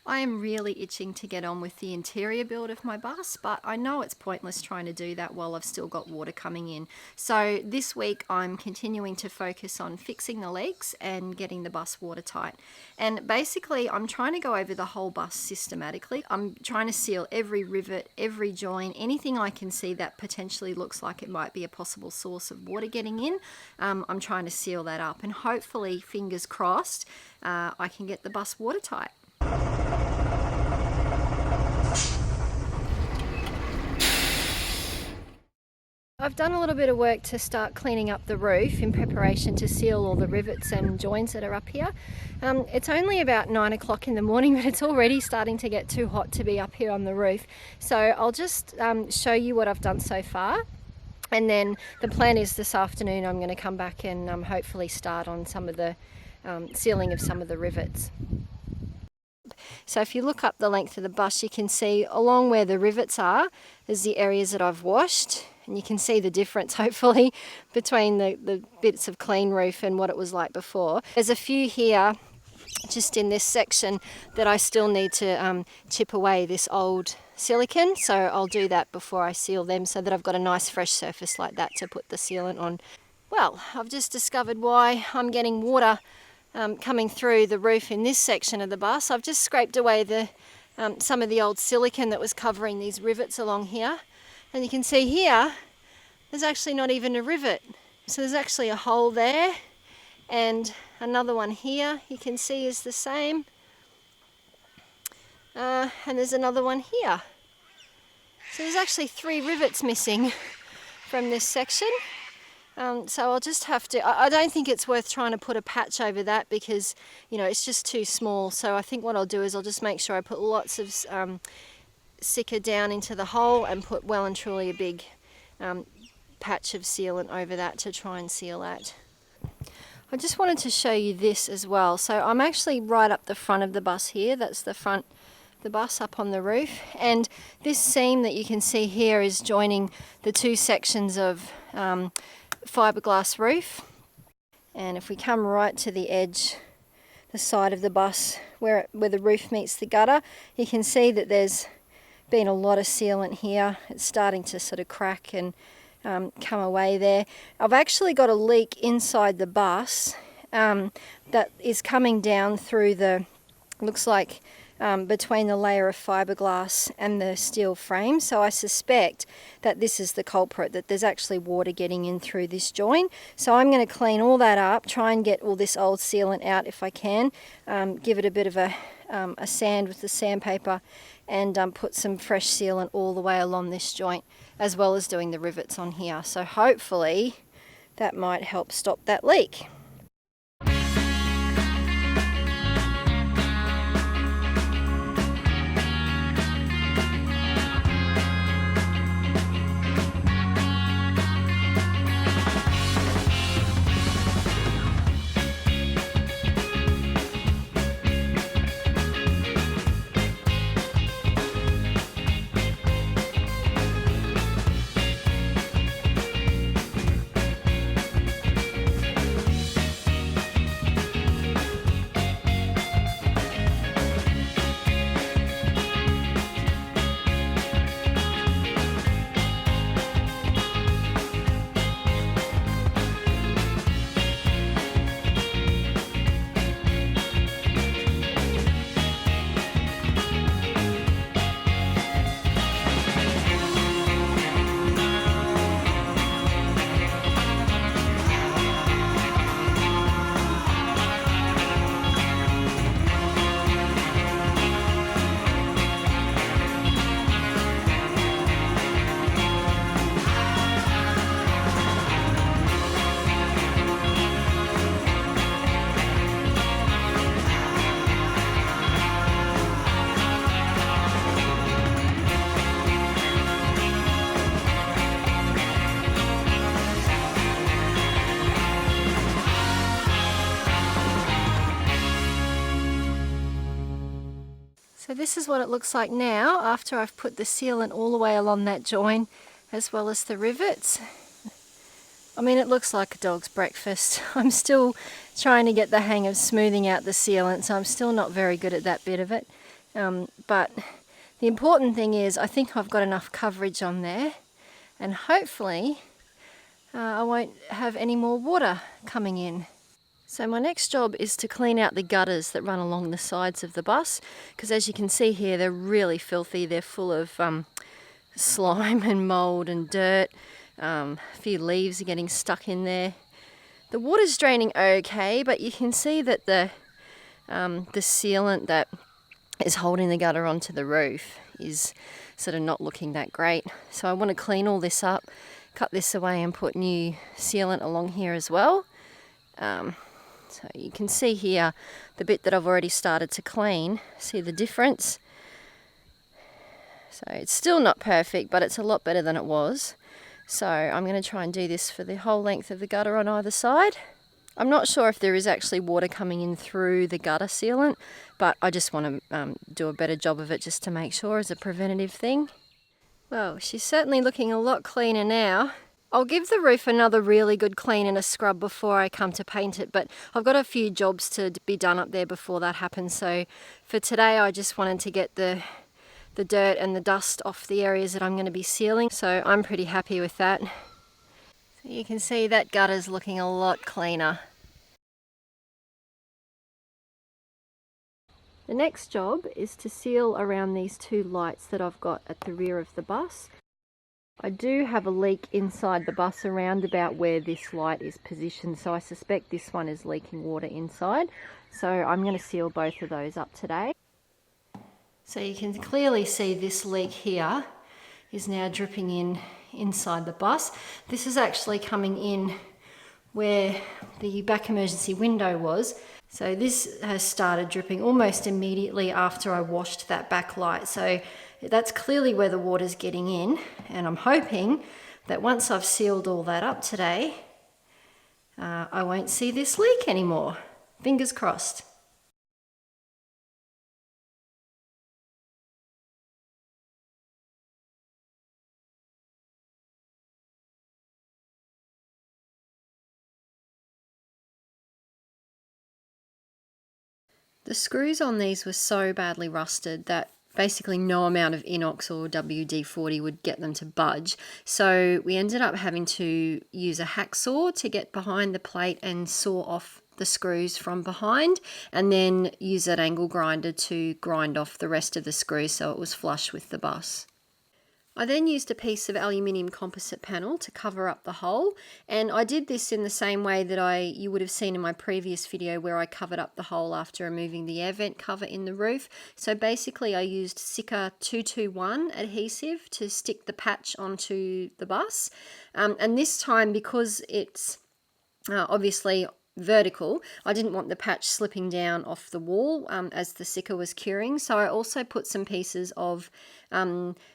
I am really itching to get on with the interior build of my bus, but I know it's pointless trying to do that while I've still got water coming in. So this week I'm continuing to focus on fixing the leaks and getting the bus watertight. And basically I'm trying to go over the whole bus systematically. I'm trying to seal every rivet, every join, anything I can see that potentially looks like it might be a possible source of water getting in. I'm trying to seal that up, and hopefully, fingers crossed, I can get the bus watertight. I've done a little bit of work to start cleaning up the roof in preparation to seal all the rivets and joins that are up here. It's only about 9 o'clock in the morning, but it's already starting to get too hot to be up here on the roof. So I'll just show you what I've done so far. And then the plan is this afternoon I'm going to come back and hopefully start on some of the sealing of some of the rivets. So if you look up the length of the bus, you can see along where the rivets are, there's the areas that I've washed. And you can see the difference, hopefully, between the bits of clean roof and what it was like before. There's a few here, just in this section, that I still need to chip away this old silicone. So I'll do that before I seal them so that I've got a nice fresh surface like that to put the sealant on. Well, I've just discovered why I'm getting water coming through the roof in this section of the bus. I've just scraped away some of the old silicone that was covering these rivets along here. And you can see here, there's actually not even a rivet. So there's actually a hole there, and another one here you can see is the same. And there's another one here. So there's actually 3 rivets missing from this section. So I'll just have to, I don't think it's worth trying to put a patch over that because, you know, it's just too small. So I think what I'll do is I'll just make sure I put lots of sicker down into the hole and put well and truly a big patch of sealant over that to try and seal that. I just wanted to show you this as well. So I'm actually right up the front of the bus here. That's the front of the bus up on the roof, and this seam that you can see here is joining the 2 sections of fiberglass roof. And if we come right to the edge, the side of the bus where the roof meets the gutter, you can see that there's been a lot of sealant here. It's starting to sort of crack and come away there. I've actually got a leak inside the bus that is coming down through looks like between the layer of fiberglass and the steel frame. So I suspect that this is the culprit, that there's actually water getting in through this joint. So I'm going to clean all that up, try and get all this old sealant out if I can, give it a bit of a sand with the sandpaper, and put some fresh sealant all the way along this joint, as well as doing the rivets on here. So hopefully that might help stop that leak. So this is what it looks like now after I've put the sealant all the way along that join as well as the rivets. I mean, it looks like a dog's breakfast. I'm still trying to get the hang of smoothing out the sealant, so I'm still not very good at that bit of it. But the important thing is I think I've got enough coverage on there, and hopefully I won't have any more water coming in. So my next job is to clean out the gutters that run along the sides of the bus, because as you can see here, they're really filthy. They're full of slime and mould and dirt. A few leaves are getting stuck in there. The water's draining okay, but you can see that the sealant that is holding the gutter onto the roof is sort of not looking that great. So I want to clean all this up, cut this away and put new sealant along here as well. So you can see here the bit that I've already started to clean. See the difference? So it's still not perfect, but it's a lot better than it was. So I'm going to try and do this for the whole length of the gutter on either side. I'm not sure if there is actually water coming in through the gutter sealant, but I just want to do a better job of it just to make sure as a preventative thing. Well, she's certainly looking a lot cleaner now. I'll give the roof another really good clean and a scrub before I come to paint it, but I've got a few jobs to be done up there before that happens. So for today I just wanted to get the dirt and the dust off the areas that I'm going to be sealing, so I'm pretty happy with that. So you can see that gutter's looking a lot cleaner. The next job is to seal around these two lights that I've got at the rear of the bus. I do have a leak inside the bus around about where this light is positioned, so I suspect this one is leaking water inside. So I'm going to seal both of those up today. So you can clearly see this leak here is now dripping inside the bus. This is actually coming in where the back emergency window was. So this has started dripping almost immediately after I washed that back light. So that's clearly where the water's getting in, and I'm hoping that once I've sealed all that up today, I won't see this leak anymore. Fingers crossed. The screws on these were so badly rusted that basically no amount of inox or WD-40 would get them to budge. So we ended up having to use a hacksaw to get behind the plate and saw off the screws from behind, and then use an angle grinder to grind off the rest of the screws so it was flush with the bus. I then used a piece of aluminium composite panel to cover up the hole, and I did this in the same way that you would have seen in my previous video where I covered up the hole after removing the air vent cover in the roof. So basically I used Sika 221 adhesive to stick the patch onto the bus, and this time, because it's obviously vertical, I didn't want the patch slipping down off the wall as the Sika was curing, so I also put some pieces of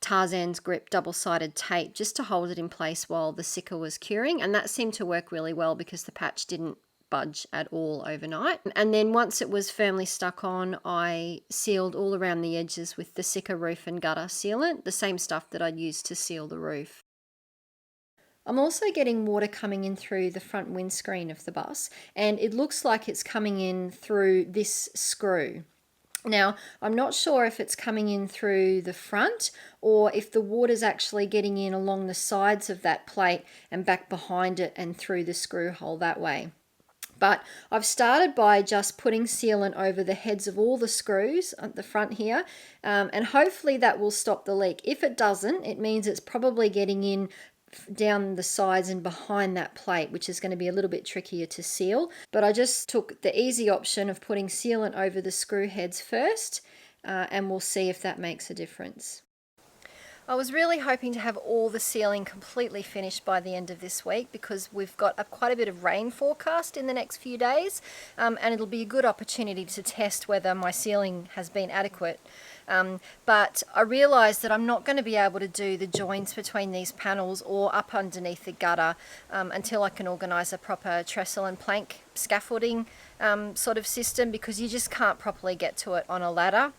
Tarzan's grip double-sided tape just to hold it in place while the Sika was curing, and that seemed to work really well because the patch didn't budge at all overnight. And then once it was firmly stuck on, I sealed all around the edges with the Sika roof and gutter sealant, the same stuff that I'd used to seal the roof. I'm also getting water coming in through the front windscreen of the bus, and it looks like it's coming in through this screw. Now, I'm not sure if it's coming in through the front or if the water's actually getting in along the sides of that plate and back behind it and through the screw hole that way. But I've started by just putting sealant over the heads of all the screws at the front here, and hopefully that will stop the leak. If it doesn't, it means it's probably getting in down the sides and behind that plate, which is going to be a little bit trickier to seal. But I just took the easy option of putting sealant over the screw heads first, and we'll see if that makes a difference. I was really hoping to have all the sealing completely finished by the end of this week because we've got quite a bit of rain forecast in the next few days, and it'll be a good opportunity to test whether my sealing has been adequate. But I realised that I'm not going to be able to do the joints between these panels or up underneath the gutter until I can organise a proper trestle and plank scaffolding sort of system, because you just can't properly get to it on a ladder.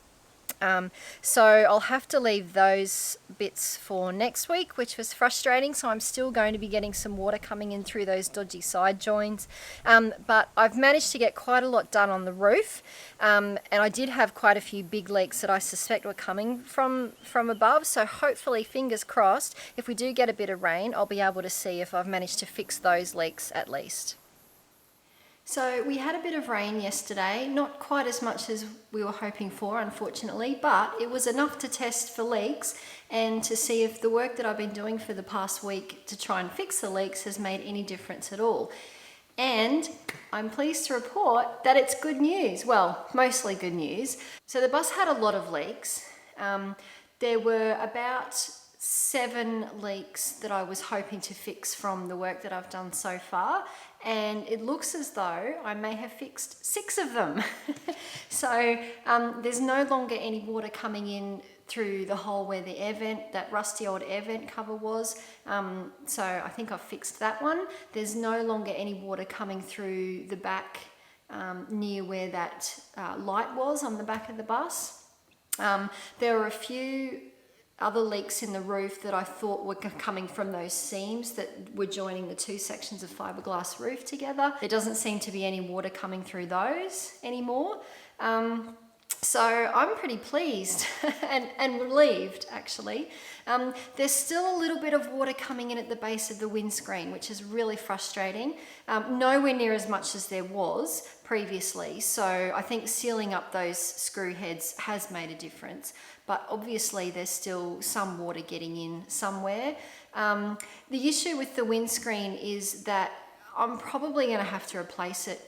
So I'll have to leave those bits for next week, which was frustrating. So I'm still going to be getting some water coming in through those dodgy side joins. But I've managed to get quite a lot done on the roof. And I did have quite a few big leaks that I suspect were coming from above. So hopefully, fingers crossed, if we do get a bit of rain, I'll be able to see if I've managed to fix those leaks at least. So we had a bit of rain yesterday, not quite as much as we were hoping for, unfortunately, but it was enough to test for leaks and to see if the work that I've been doing for the past week to try and fix the leaks has made any difference at all. And I'm pleased to report that it's good news. Well, mostly good news. So the bus had a lot of leaks. There were about 7 leaks that I was hoping to fix from the work that I've done so far, and it looks as though I may have fixed 6 of them. So there's no longer any water coming in through the hole where the air vent, that rusty old air vent cover was. So I think I've fixed that one. There's no longer any water coming through the back near where that light was on the back of the bus. There were a few other leaks in the roof that I thought were coming from those seams that were joining the 2 sections of fiberglass roof together. There doesn't seem to be any water coming through those anymore. So I'm pretty pleased and relieved, actually. There's still a little bit of water coming in at the base of the windscreen, which is really frustrating. Nowhere near as much as there was previously. So I think sealing up those screw heads has made a difference. But obviously there's still some water getting in somewhere. The issue with the windscreen is that I'm probably going to have to replace it,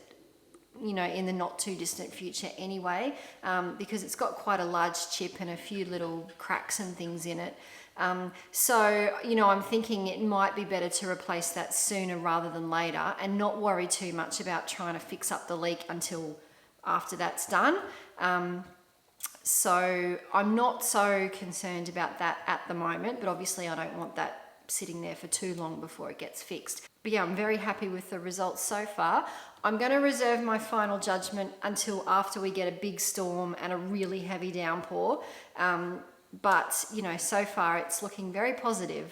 you know, in the not too distant future anyway, because it's got quite a large chip and a few little cracks and things in it. So, you know, I'm thinking it might be better to replace that sooner rather than later and not worry too much about trying to fix up the leak until after that's done. So I'm not so concerned about that at the moment, but obviously I don't want that sitting there for too long before it gets fixed. But yeah, I'm very happy with the results so far. I'm going to reserve my final judgment until after we get a big storm and a really heavy downpour. But, you know, so far it's looking very positive.